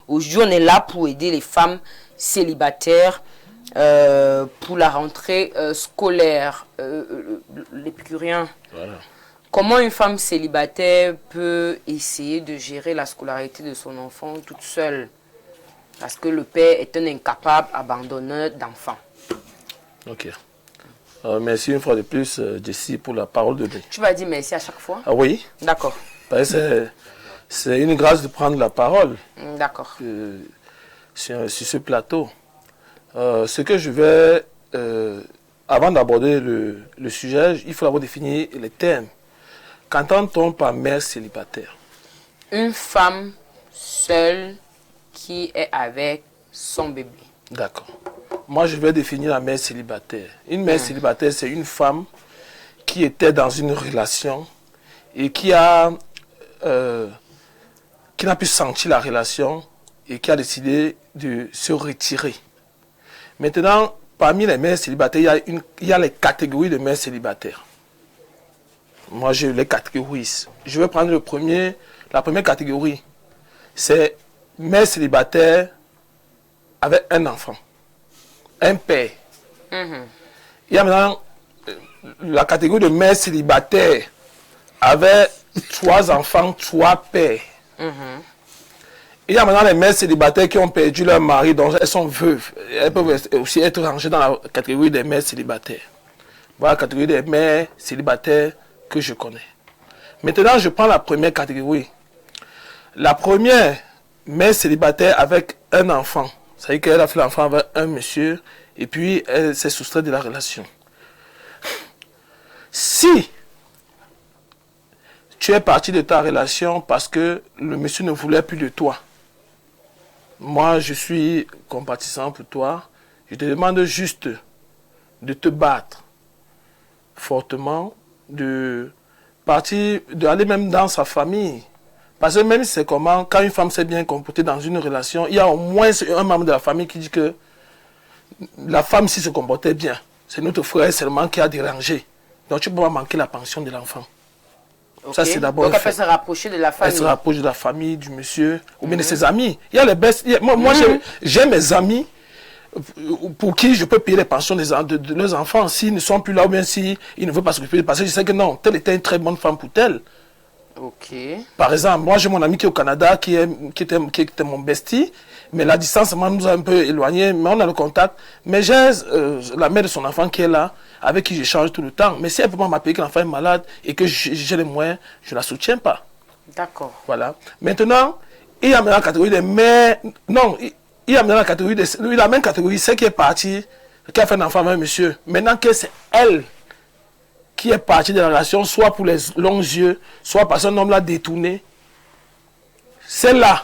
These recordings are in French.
Aujourd'hui, on est là pour aider les femmes célibataires pour la rentrée scolaire. L'épicurien. Voilà. Comment une femme célibataire peut essayer de gérer la scolarité de son enfant toute seule? Parce que le père est un incapable abandonneur d'enfants. Ok. Merci une fois de plus, Jessie, pour la parole de Dieu. Tu vas dire merci à chaque fois? Ah oui. D'accord. C'est une grâce de prendre la parole. D'accord. Sur ce plateau. Ce que je vais... avant d'aborder le sujet, il faut d'abord définir les thèmes. Qu'entend-on par mère célibataire? Une femme seule qui est avec son bébé. D'accord. Moi, je vais définir la mère célibataire. Une mère célibataire, c'est une femme qui était dans une relation et qui n'a pu sentir la relation et qui a décidé de se retirer. Maintenant, parmi les mères célibataires, il y a les catégories de mères célibataires. Moi, je les catégorise. Je vais prendre la première catégorie. C'est mère célibataire avec un enfant, un père. Il y a maintenant la catégorie de mère célibataire avec 3 enfants, 3 pères. Il y a maintenant les mères célibataires qui ont perdu leur mari, donc elles sont veuves. Elles peuvent aussi être rangées dans la catégorie des mères célibataires. Voilà la catégorie des mères célibataires que je connais. Maintenant, je prends la première catégorie. La première mère célibataire avec un enfant. C'est-à-dire qu'elle a fait l'enfant avec un monsieur et puis elle s'est soustraite de la relation. Si tu es parti de ta relation parce que le monsieur ne voulait plus de toi, moi je suis compatissant pour toi, je te demande juste de te battre fortement, d'aller même dans sa famille. Parce que même si c'est comment, quand une femme s'est bien comportée dans une relation, il y a au moins un membre de la famille qui dit que la femme, si se comportait bien, c'est notre frère seulement qui a dérangé. Donc tu ne peux pas manquer la pension de l'enfant. Okay. Ça, c'est d'abord. Donc elle peut se rapprocher de la famille. Elle se rapproche de la famille, du monsieur, ou bien de ses amis. Il y a les best. Moi j'ai mes amis pour qui je peux payer les pensions de leurs enfants s'ils ne sont plus là ou bien s'ils ne veulent pas s'occuper. Parce que je sais que non, telle était une très bonne femme pour telle. Ok. Par exemple, moi j'ai mon ami qui est au Canada, qui était mon bestie, mais la distance nous a un peu éloignés, mais on a le contact. Mais j'ai la mère de son enfant qui est là, avec qui j'échange tout le temps. Mais si elle ne peut pas m'appeler que l'enfant est malade et que j'ai les moyens, je ne la soutiens pas. D'accord. Voilà. Maintenant, il y a maintenant la catégorie des mères. Non, il y a maintenant la catégorie des. La même catégorie, c'est qui est partie, qui a fait un enfant avec un monsieur. Maintenant que c'est elle qui est partie de la relation, soit pour les longs yeux, soit parce qu'un homme l'a détourné. Celle-là,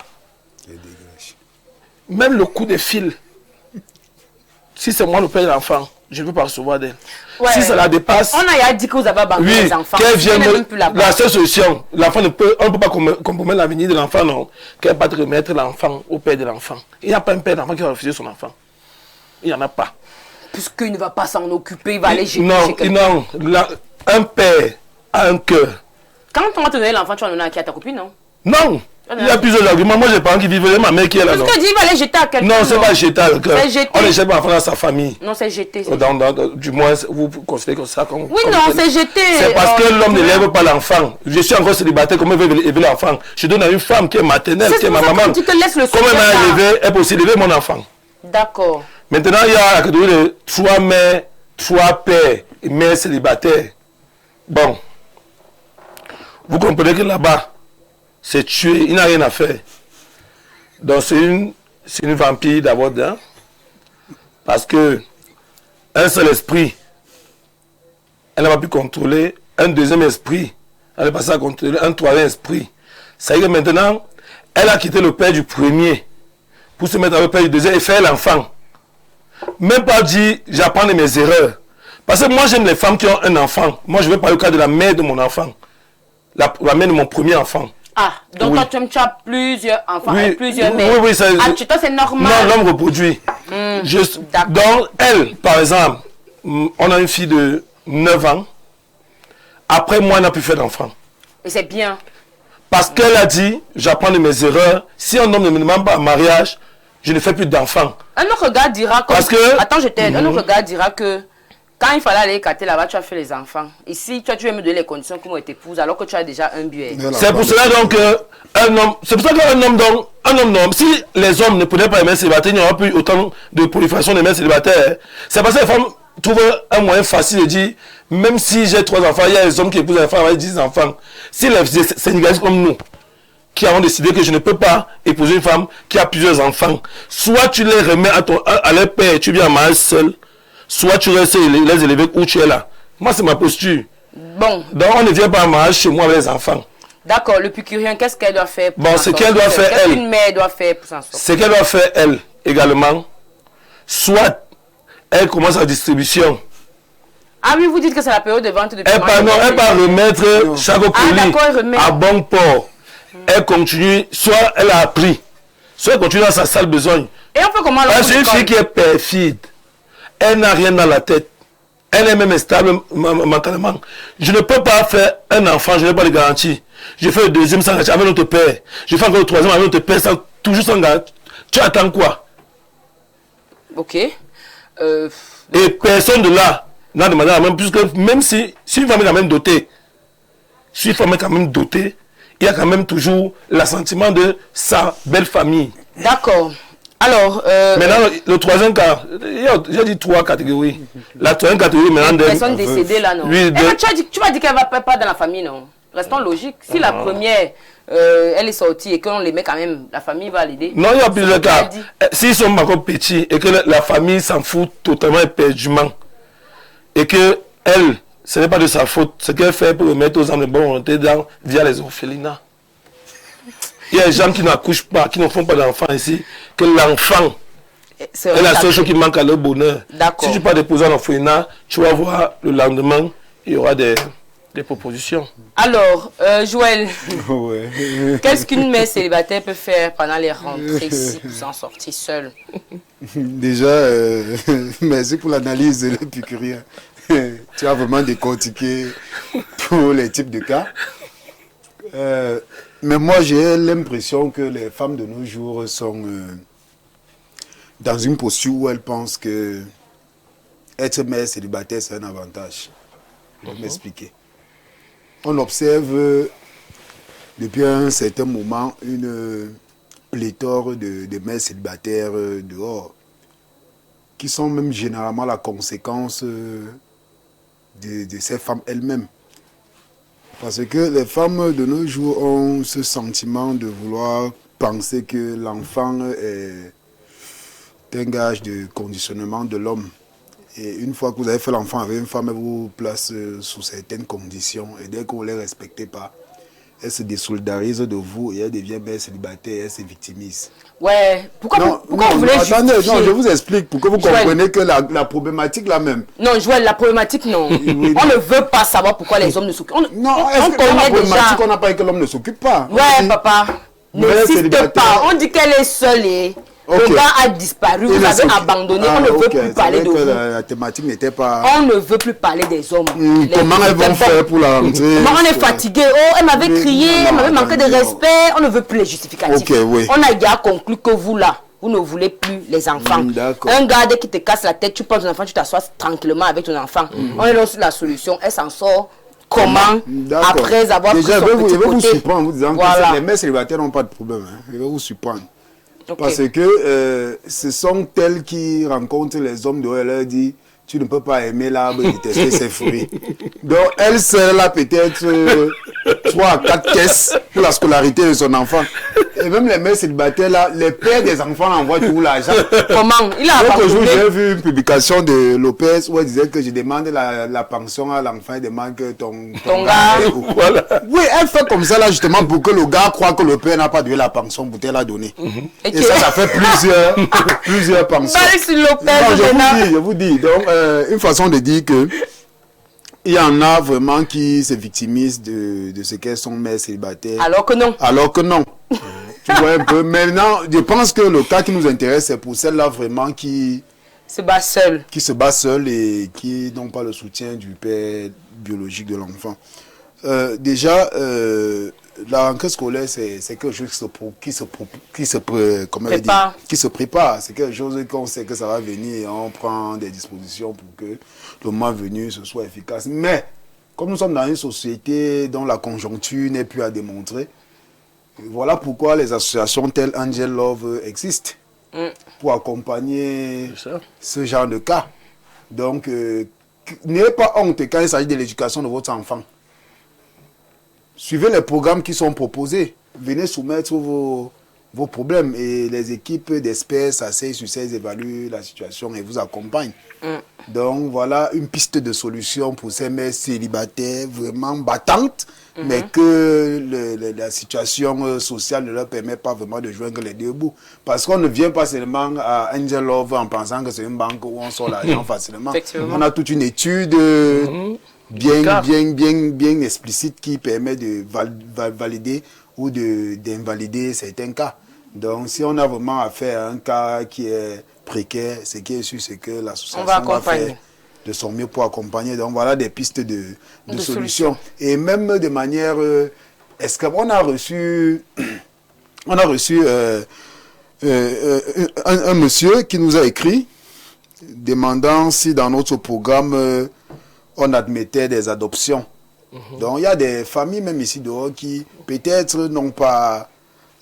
même le coup de fil, si c'est moi le père de l'enfant, je ne peux pas recevoir d'elle. Ouais, si ça la dépasse... On a dit que vous avez abandonné les enfants. Qu'elle vienne la seule solution, l'enfant ne peut... On ne peut pas compromettre l'avenir de l'enfant, non. Qu'elle va remettre l'enfant au père de l'enfant. Il n'y a pas un père d'enfant qui va refuser son enfant. Il n'y en a pas. Puisqu'il ne va pas s'en occuper, il va aller chez quelqu'un. Non, un père a un cœur. Quand on va te donner l'enfant, tu vas le donner à qui? À ta copine, non? Non. Il y a plusieurs arguments. Moi, j'ai pas envie de vivre. Ma mère qui est là. Parce que dit, il va aller jeter à quelqu'un. Non, c'est pas jeter à quelqu'un. C'est jeter. On ne jette pas l'enfant dans sa famille. Non, c'est jeter. Du moins, vous considérez comme ça. Oui, non, c'est jeter. C'est parce que l'homme n'élève pas l'enfant. Je suis encore célibataire. Comment il veut élever l'enfant? Je donne à une femme qui est maternelle, qui est ma maman. Comment elle m'a élevé? Elle peut aussi élever mon enfant. D'accord. Maintenant, il y a la catégorie de 3 mères, 3 pères et mères célibataires. Bon. Vous comprenez que là-bas, c'est tué, il n'a rien à faire. Donc c'est une vampire d'abord d'un. Parce que un seul esprit, elle n'a pas pu contrôler. Un deuxième esprit, elle est passée à contrôler. Un troisième esprit. Ça veut dire que maintenant, elle a quitté le père du premier pour se mettre avec le père du deuxième et faire l'enfant. Même pas dire, j'apprends de mes erreurs. Parce que moi, j'aime les femmes qui ont un enfant. Moi, je veux parler au cas de la mère de mon enfant. La mère de mon premier enfant. Ah, donc oui. Toi, tu as plusieurs enfants, oui, plusieurs mères. Oui, ça, toi, c'est normal. Non, l'homme reproduit. Donc, elle, par exemple, on a une fille de 9 ans. Après moi, elle n'a plus fait d'enfant. Et c'est bien. Parce qu'elle a dit, j'apprends de mes erreurs. Si un homme ne me demande pas un mariage, je ne fais plus d'enfants. Un autre gars dira que... Parce que... Attends, je t'aide. Un autre gars dira que quand il fallait aller écarter là-bas, tu as fait les enfants. Ici, toi, tu veux me donner les conditions comme t'épouse alors que tu as déjà un buet. C'est pour cela donc un homme... C'est pour ça qu'un homme donc... Un homme non. Si les hommes ne prenaient pas les mères célibataires, il n'y aurait plus autant de prolifération des mères célibataires. C'est parce que les femmes trouvent un moyen facile de dire, même si j'ai 3 enfants, il y a les hommes qui épousent les femmes avec 10 enfants. Si les Sénégalais comme nous, qui avons décidé que je ne peux pas épouser une femme qui a plusieurs enfants, soit tu les remets à leur père et tu viens en mariage seul, soit tu restes les élever où tu es là. Moi, c'est ma posture. Bon. Donc, on ne vient pas en mariage chez moi avec les enfants. D'accord, le Picurien, qu'est-ce qu'elle doit faire pour bon, ce qu'elle doit faire, elle. Qu'est-ce qu'une mère doit faire pour s'en sortir? Ce qu'elle doit faire, elle, également, soit elle commence la distribution. Ah oui, vous dites que c'est la période de vente de Elle va remettre chaque colis à bon port. Elle continue, soit elle a appris, soit elle continue dans sa salle besogne. Et on fait comment? C'est une fille qui est perfide. Elle n'a rien dans la tête. Elle est même instable mentalement. Je ne peux pas faire un enfant, je n'ai pas de garantie. Je fais le deuxième sans garantie avec notre père. Je fais encore le troisième avec notre père, toujours sans garantie. Tu attends quoi? Ok. Et personne de là n'a demandé la même, puisque même si une femme est quand même dotée, si une femme est quand même dotée, il y a quand même toujours l'assentiment de sa belle famille. D'accord. Alors, maintenant, le troisième cas, j'ai dit 3 catégories. La troisième catégorie, maintenant... Personne décédée là, non. Oui, tu m'as dit qu'elle ne va pas dans la famille, non? Restons logiques. Si la première, elle est sortie et qu'on les met quand même, la famille va l'aider. Non, il y a plusieurs cas. S'ils sont encore petits et que la famille s'en fout totalement éperdument, et que elle, ce n'est pas de sa faute, ce qu'elle fait pour remettre aux âmes de bonne volonté via les orphelinats. Il y a des gens qui n'accouchent pas, qui ne font pas d'enfants ici, que l'enfant est la seule chose qui manque à leur bonheur. Si tu pars déposer un orphelinat, tu vas voir le lendemain, il y aura des propositions. Alors, Joël, qu'est-ce qu'une mère célibataire peut faire pendant les rentrées ici pour s'en sortir seule? Déjà, merci pour l'analyse, l'épicurien. Tu as vraiment décortiqué tous les types de cas. Mais moi, j'ai l'impression que les femmes de nos jours sont dans une posture où elles pensent que être mère célibataire, c'est un avantage. Je vais m'expliquer. On observe depuis un certain moment une pléthore de mères célibataires dehors, qui sont même généralement la conséquence de ces femmes elles-mêmes. Parce que les femmes de nos jours ont ce sentiment de vouloir penser que l'enfant est un gage de conditionnement de l'homme. Et une fois que vous avez fait l'enfant avec une femme, elle vous place sous certaines conditions. Et dès que vous ne les respectez pas, elle se désolidarise de vous et elle devient mère célibataire, elle se victimise. Ouais, pourquoi vous voulez attendez, non, je vous explique pour que vous compreniez que la problématique là même. Non, Joël, la problématique, non. On ne veut pas savoir pourquoi les hommes ne s'occupent. Non, est-ce que la problématique, on n'a pas dit que l'homme ne s'occupe pas. Ouais, papa, n'insiste pas. On dit qu'elle est seule et le gars a disparu, vous avez abandonné, on ne veut plus parler de vous. La thématique n'était pas... On ne veut plus parler des hommes. Comment elles vont faire pour la rentrée? Comment on est fatigué? Oh, elle m'avait crié, elle m'avait manqué de respect. On ne veut plus les justificatifs. On a déjà conclu que vous là, vous ne voulez plus les enfants. Un gars dès qui te casse la tête, tu prends ton enfant, tu t'assois tranquillement avec ton enfant. On est là sur la solution. Elle s'en sort comment après avoir pris son petit côté. Je vais vous surprendre en vous disant que les mères célibataires n'ont pas de problème. Je vais vous surprendre. Parce que ce sont elles qui rencontrent les hommes dehors et leur disent tu ne peux pas aimer l'arbre et détester ses fruits. Donc elle serait là peut-être 3 à 4 caisses pour la scolarité de son enfant. Et même les mères célibataires là, les pères des enfants envoient tout l'argent. Comment? Il a l'autre jour, j'ai vu une publication de Lopez où elle disait que je demande la pension à l'enfant, il demande que ton gars. Voilà. Oui, elle fait comme ça là justement pour que le gars croit que le père n'a pas donné la pension pour la donner. Et ça fait plusieurs pensions. Non, je vous dis. Donc, une façon de dire que il y en a vraiment qui se victimisent de ce qu'elles sont mères célibataires. Alors que non. Alors que non. Tu vois un peu. Maintenant, je pense que le cas qui nous intéresse, c'est pour celles-là vraiment qui se bat seule. Qui se bat seule et qui n'ont pas le soutien du père biologique de l'enfant. Déjà, la rentrée scolaire, c'est quelque chose qui se prépare. C'est quelque chose qu'on sait que ça va venir et on prend des dispositions pour que le moment venu, ce soit efficace. Mais, comme nous sommes dans une société dont la conjoncture n'est plus à démontrer, voilà pourquoi les associations telles Angel Love existent. Pour accompagner ce genre de cas. Donc, n'ayez pas honte quand il s'agit de l'éducation de votre enfant. Suivez les programmes qui sont proposés. Venez soumettre vos problèmes et les équipes d'experts s'asseyent sur ces, évaluent la situation et vous accompagnent. Donc, voilà une piste de solution pour ces mères célibataires vraiment battantes, mais que la situation sociale ne leur permet pas vraiment de joindre les deux bouts. Parce qu'on ne vient pas seulement à Angel Love en pensant que c'est une banque où on sort l'argent facilement. On a toute une étude bien explicite qui permet de valider ou d'invalider certains cas. Donc, si on a vraiment affaire à un cas qui est précaire, ce qui est sûr, c'est que l'association va faire de son mieux pour accompagner. Donc, voilà des pistes de solutions. Et même de manière... est-ce qu'on a reçu... On a reçu un monsieur qui nous a écrit demandant si dans notre programme, on admettait des adoptions. Donc, il y a des familles, même ici dehors, qui peut-être n'ont pas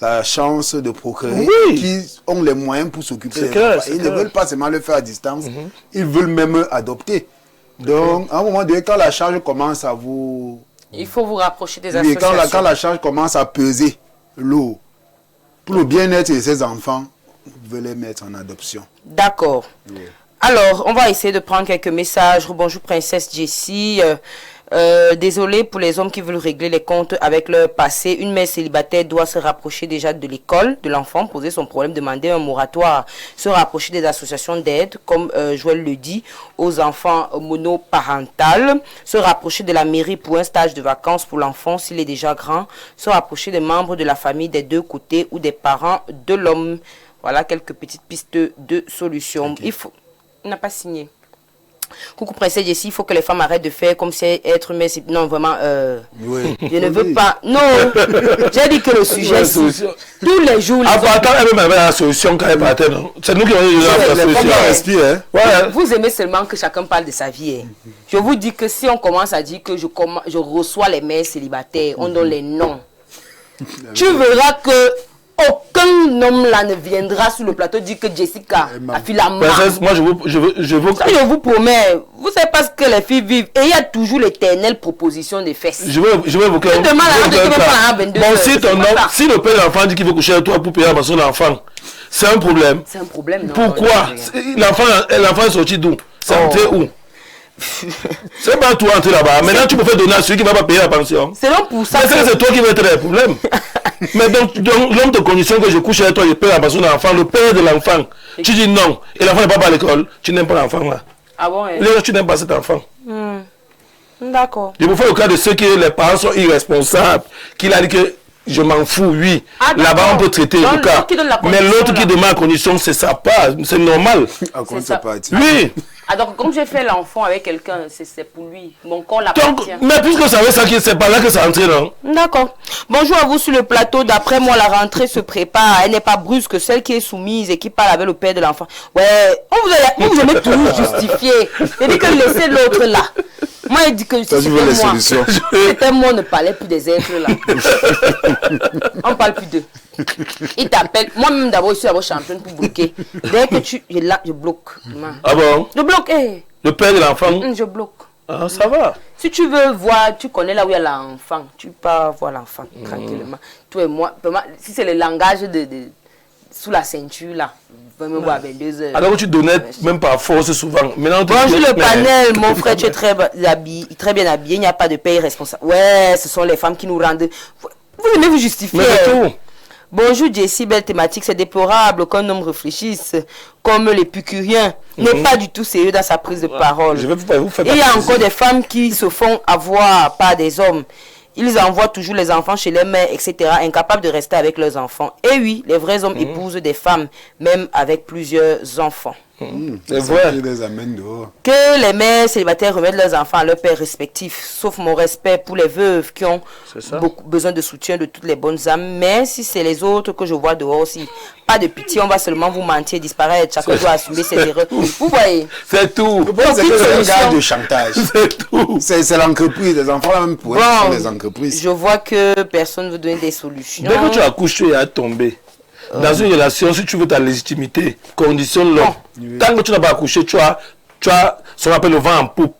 la chance de procréer, qui ont les moyens pour s'occuper des enfants. Ils ne veulent pas seulement le faire à distance, ils veulent même adopter. Donc, à un moment donné, quand la charge commence à vous... Il faut vous rapprocher des associations. Quand la charge commence à peser lourd, pour le bien-être de ces enfants, vous pouvez les mettre en adoption. D'accord. Oui. Alors, on va essayer de prendre quelques messages. Bonjour, Princesse Jessie. Désolé pour les hommes qui veulent régler les comptes avec leur passé. Une mère célibataire doit se rapprocher déjà de l'école de l'enfant, poser son problème, demander un moratoire, se rapprocher des associations d'aide, comme Joël le dit, aux enfants monoparentales, se rapprocher de la mairie pour un stage de vacances pour l'enfant s'il est déjà grand, se rapprocher des membres de la famille des deux côtés ou des parents de l'homme. Voilà quelques petites pistes de solutions. Okay. Il n'a pas signé. Coucou Princesse Jessie, il faut que les femmes arrêtent de faire comme si être mais non vraiment je ne veux pas. Non, j'ai dit que le sujet tous les jours. Elle avait la solution quand elle partait, non? C'est nous qui avons eu la solution. Vous aimez seulement que chacun parle de sa vie. Je vous dis que si on commence à dire que je reçois les mères célibataires, on donne les noms. Tu verras que aucun homme là ne viendra sur le plateau dire que Jessica a fait la main. Moi je vous promets, vous savez pas ce que les filles vivent. Et il y a toujours l'éternelle proposition des fesses. Je vais vous dire. Si le père de l'enfant dit qu'il veut coucher avec toi pour payer à son enfant, c'est un problème. C'est un problème, non? Pourquoi? L'enfant est sorti d'où? C'est entré où? C'est pas toi entrer là-bas. Maintenant tu peux faire donner à celui qui ne va pas payer la pension. C'est donc pour ça. C'est toi qui vas être le problème. Mais donc l'homme de condition que je couche avec toi, je paye la pension de l'enfant, le père de l'enfant. Tu dis non, et l'enfant n'est pas à l'école, tu n'aimes pas l'enfant là. Ah bon? Tu n'aimes pas cet enfant. D'accord. Il vous faut le cas de ceux qui les parents sont irresponsables, qu'il a dit que je m'en fous, oui. Là-bas, on peut traiter le cas. Mais l'autre qui demande la condition, c'est sa part. C'est normal. Oui. Ah, donc, comme j'ai fait l'enfant avec quelqu'un, c'est pour lui. Mon corps l'appartient. Mais puisque ça veut ça, c'est pas là que ça entre, non? D'accord. Bonjour à vous sur le plateau. D'après moi, la rentrée se prépare. Elle n'est pas brusque. Celle qui est soumise et qui parle avec le père de l'enfant. Ouais, vous aimez toujours justifier. Il dit que laissez l'autre là. Moi, il dit que c'était moi, on ne parlait plus des êtres là. On ne parle plus d'eux. Il t'appelle. Moi-même, d'abord, je suis d'abord championne pour bloquer. Dès que tu es là, je bloque. Ah bon? Je bloque. Le père de l'enfant? Je bloque. Ah, ça va. Si tu veux voir, tu connais là où il y a l'enfant. Tu pars voir l'enfant tranquillement. Toi et moi, si c'est le langage sous la ceinture là. À 22 heures. Alors tu donnais même par force souvent. Maintenant, bonjour le panel, mon frère, tu es très bien habillé, il n'y a pas de paye responsable. Ouais, ce sont les femmes qui nous rendent. Vous aimez vous justifier. Bonjour Jessie, belle thématique, c'est déplorable qu'un homme réfléchisse comme l'épicurien n'est pas du tout sérieux dans sa prise de parole. Il y a encore des femmes qui se font avoir par des hommes. Ils envoient toujours les enfants chez les mères, etc., incapables de rester avec leurs enfants. Et oui, les vrais hommes épousent des femmes, même avec plusieurs enfants. C'est vrai. Que les mères célibataires remettent leurs enfants à leurs pères respectifs, sauf mon respect pour les veuves qui ont besoin de soutien de toutes les bonnes âmes. Mais si c'est les autres que je vois dehors aussi, pas de pitié, on va seulement vous mentir, disparaître. Chacun doit assumer ses erreurs. Vous voyez? C'est tout. C'est un gage de chantage. C'est tout. C'est l'entreprise. Les enfants, même pour les entreprises. Je vois que personne ne veut donner des solutions. Dès que tu accouches, tu es tombé. Dans une relation, si tu veux ta légitimité, conditionne-le. Tant que tu n'as pas accouché, tu as ce qu'on appelle le vent en poupe.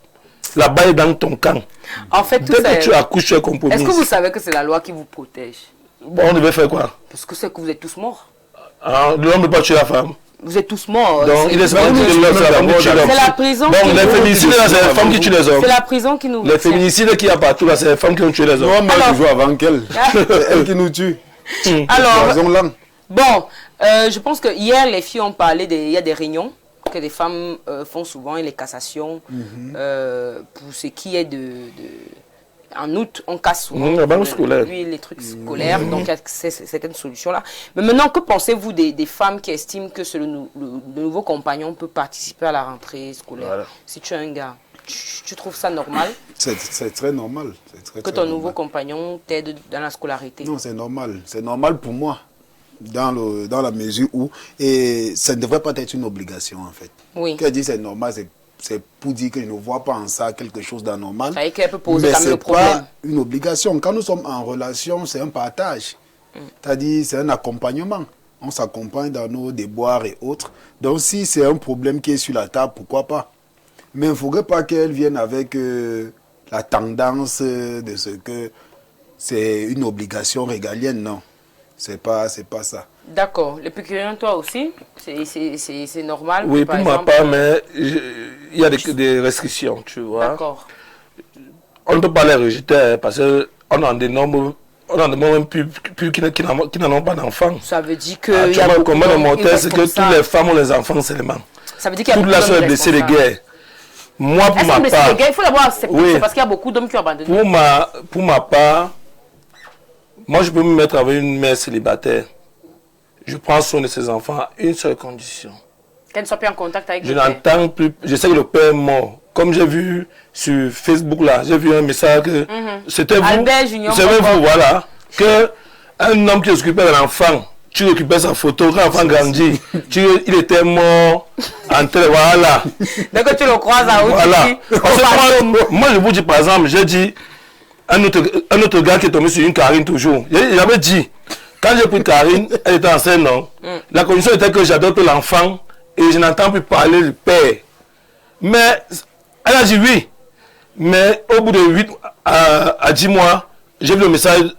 La balle est dans ton camp. En fait, dès que tu accouches, tu es compromis. Est-ce que vous savez que c'est la loi qui vous protège? Bon, on devait faire quoi? Parce que c'est que vous êtes tous morts. L'homme ne peut pas tuer la femme. Vous êtes tous morts. Donc, il est c'est la prison. Donc, les féminicides, c'est les femmes qui tuent les hommes. C'est la prison qui nous. Les féminicides qu'il y a partout, là, c'est les femmes qui ont tué les hommes. Non, mais toujours avant qu'elle. C'est elle qui nous tue. Alors. Bon, je pense que hier, les filles ont parlé, il y a des réunions que les femmes font souvent et les cassations pour ce qui est en août, on casse souvent les trucs scolaires, donc il y a certaines solutions-là. Mais maintenant, que pensez-vous des femmes qui estiment que le nouveau compagnon peut participer à la rentrée scolaire? Si tu es un gars, tu trouves ça normal? C'est très normal. Que ton nouveau compagnon t'aide dans la scolarité? Non, c'est normal. C'est normal pour moi. Dans la mesure où, et ça ne devrait pas être une obligation en fait. Oui. Quand je dis c'est normal, c'est pour dire que je ne vois pas en ça quelque chose d'anormal. Ça peut poser quand même le problème. Mais ce n'est pas une obligation. Quand nous sommes en relation, c'est un partage. C'est-à-dire, c'est un accompagnement. On s'accompagne dans nos déboires et autres. Donc si c'est un problème qui est sur la table, pourquoi pas? Mais il ne faudrait pas qu'elle vienne avec la tendance de ce que c'est une obligation régalienne, non. C'est pas ça. D'accord. L'épicurien, toi aussi, c'est normal? Oui, pour ma part, mais il y a des restrictions, tu vois. D'accord. On ne peut pas les rejeter parce qu'on a des nombres, même plus qui n'en ont pas d'enfants. Ça veut dire que... il y a comment le monter, c'est que toutes les femmes ont les enfants seulement. Ça veut dire qu'il y a toutes là sont blessés de guerre. Moi, pour ma part... Il faut d'abord accepter, c'est parce qu'il y a beaucoup d'hommes qui ont abandonné. Pour ma part... Moi, je peux me mettre avec une mère célibataire. Je prends soin de ses enfants à une seule condition. Qu'elle ne soit plus en contact avec le père. Je n'entends plus. Je sais que le père est mort. Comme j'ai vu sur Facebook, là, j'ai vu un message que c'était vous. C'est vous, voilà. Que un homme qui s'occupait de l'enfant, tu récupères sa photo, quand l'enfant grandit, il était mort. Voilà. Dès que tu le croises à haut, voilà. Moi, je vous dis, par exemple, j'ai dit, un autre gars qui est tombé sur une Karine toujours. J'avais dit, quand j'ai pris Karine, elle était enceinte, non? La condition était que j'adopte l'enfant et je n'entends plus parler du père. Mais elle a dit oui. Mais au bout de 8 à 10 mois, j'ai vu le message.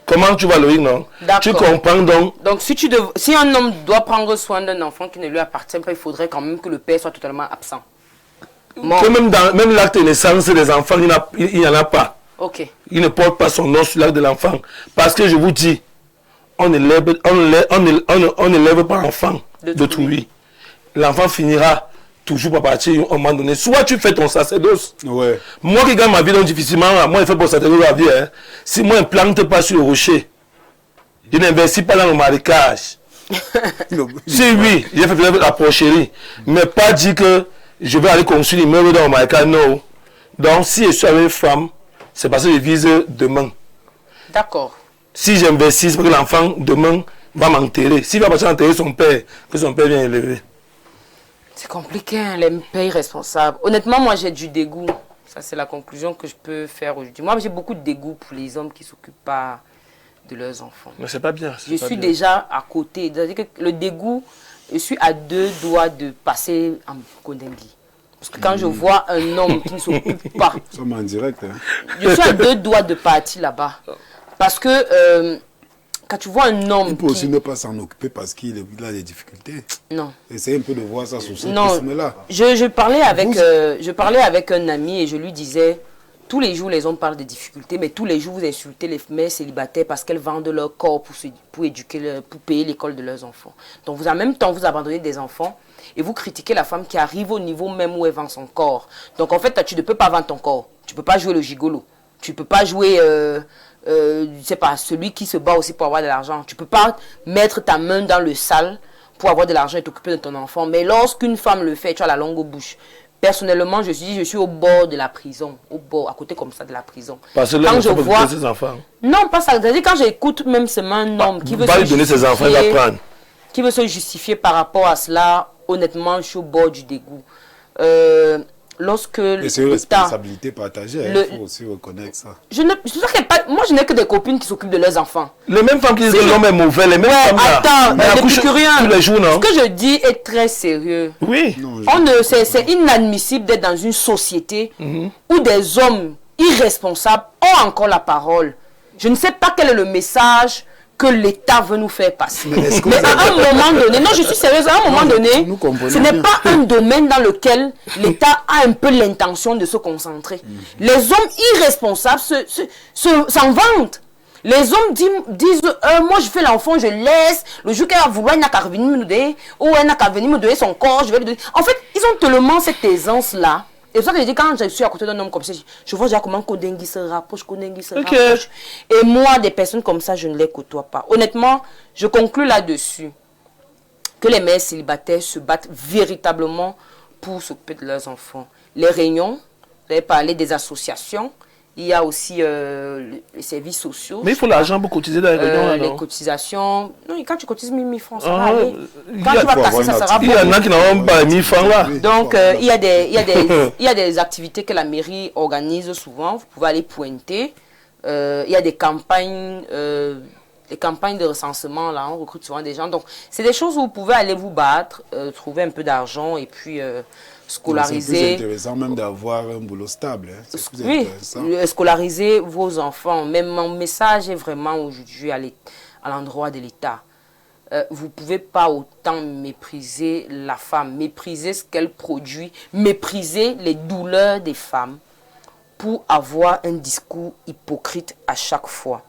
Comment tu vas le dire, non? Tu comprends donc? Donc si un homme doit prendre soin d'un enfant qui ne lui appartient pas, il faudrait quand même que le père soit totalement absent. Que même l'acte de naissance des enfants, il n'y en a pas. Ok. Il ne porte pas son nom sur l'acte de l'enfant. Parce que je vous dis, on n'élève pas l'enfant d'autrui. L'enfant finira toujours par partir à un moment donné. Soit tu fais ton sacerdoce. Ouais. Moi qui gagne ma vie donc difficilement, moi je fais mon sacerdoce la vie. Hein. Si moi je ne plante pas sur le rocher, je n'investis pas dans le marécage. Si oui, j'ai fait la porcherie. Mais pas dire que je vais aller construire l'immeuble dans le marécage, non. Donc si je suis avec une femme, c'est parce que je vise demain. D'accord. Si j'investis, parce que l'enfant demain va m'enterrer. S'il va passer à enterrer son père, que son père vienne élever. C'est compliqué, hein, les pères irresponsables. Honnêtement, moi j'ai du dégoût. Ça c'est la conclusion que je peux faire aujourd'hui. Moi j'ai beaucoup de dégoût pour les hommes qui ne s'occupent pas de leurs enfants. Mais c'est pas bien. Je suis déjà à côté. C'est-à-dire que le dégoût, je suis à 2 doigts de passer en Kodengui. Parce que quand je vois un homme qui ne s'occupe pas... Nous sommes en direct. Hein. Je suis à 2 doigts de partir là-bas. Parce que quand tu vois un homme... Il peut aussi ne pas s'en occuper parce qu'il a des difficultés. Non. Essayez un peu de voir ça sous ce prisme-là. Je parlais avec un ami et je lui disais... Tous les jours, les hommes parlent de difficultés, mais tous les jours, vous insultez les mères célibataires parce qu'elles vendent leur corps pour éduquer, pour payer l'école de leurs enfants. Donc, en même temps, vous abandonnez des enfants et vous critiquez la femme qui arrive au niveau même où elle vend son corps. Donc, en fait, tu ne peux pas vendre ton corps. Tu ne peux pas jouer le gigolo. Tu ne peux pas jouer, je sais pas, celui qui se bat aussi pour avoir de l'argent. Tu ne peux pas mettre ta main dans le sale pour avoir de l'argent et t'occuper de ton enfant. Mais lorsqu'une femme le fait, tu as la langue aux bouches. Personnellement, je suis au bord de la prison, au bord, à côté comme ça de la prison. Parce que là, je vois ses enfants. Non, pas ça. C'est-à-dire quand j'écoute même seulement un homme qui veut lui donner ses enfants, il va prendre. Qui veut se justifier par rapport à cela, honnêtement, je suis au bord du dégoût. Lorsque c'est une responsabilité partagée, il faut aussi reconnaître ça. Moi, je n'ai que des copines qui s'occupent de leurs enfants. Les mêmes femmes qui disent que l'homme est mauvais, les mêmes femmes là. Attends, mais tous les jours, non? Ce que je dis est très sérieux. Oui. C'est inadmissible d'être dans une société où des hommes irresponsables ont encore la parole. Je ne sais pas quel est le message que l'État veut nous faire passer. Mais à un moment donné, non, je suis sérieuse, à un moment donné, ce n'est pas un domaine dans lequel l'État a un peu l'intention de se concentrer. Les hommes irresponsables s'en vantent. Les hommes disent moi je fais l'enfant, je laisse, le jour qu'elle va vouloir, elle n'a qu'à revenir me donner, ou elle n'a qu'à venir me donner son corps, je vais lui donner. En fait, ils ont tellement cette aisance-là. Et c'est ça que je dis, quand je suis à côté d'un homme comme ça, je vois déjà comment Kodengui se rapproche, rapproche. Et moi, des personnes comme ça, je ne les côtoie pas. Honnêtement, je conclus là-dessus que les mères célibataires se battent véritablement pour s'occuper de leurs enfants. Les réunions, vous avez parlé des associations, il y a aussi les services sociaux. Mais il faut l'argent pour cotiser dans les réunions. Les cotisations. Non, quand tu cotises 1000 francs, ça va aller. Quand tu vas casser, ça sera bon. Il y en a qui n'ont pas 1000 francs là. Donc, il y a des activités que la mairie organise souvent. Vous pouvez aller pointer. Il y a des campagnes de recensement. Là, on recrute souvent des gens. Donc, c'est des choses où vous pouvez aller vous battre, trouver un peu d'argent et puis... scolariser. C'est intéressant même d'avoir un boulot stable. Hein. Oui, scolariser vos enfants. Même mon message est vraiment aujourd'hui à l'endroit de l'État. Vous ne pouvez pas autant mépriser la femme, mépriser ce qu'elle produit, mépriser les douleurs des femmes pour avoir un discours hypocrite à chaque fois.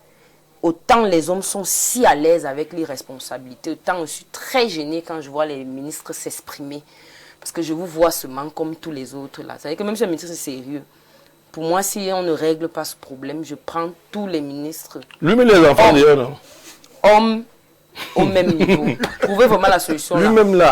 Autant les hommes sont si à l'aise avec l'irresponsabilité, autant je suis très gênée quand je vois les ministres s'exprimer. Parce que je vous vois seulement comme tous les autres là. C'est-à-dire que même si un ministre est sérieux, pour moi, si on ne règle pas ce problème, je prends tous les ministres. Lui-même les enfants d'ailleurs, non? Hommes au même niveau. Trouvez vraiment la solution là. Lui-même là.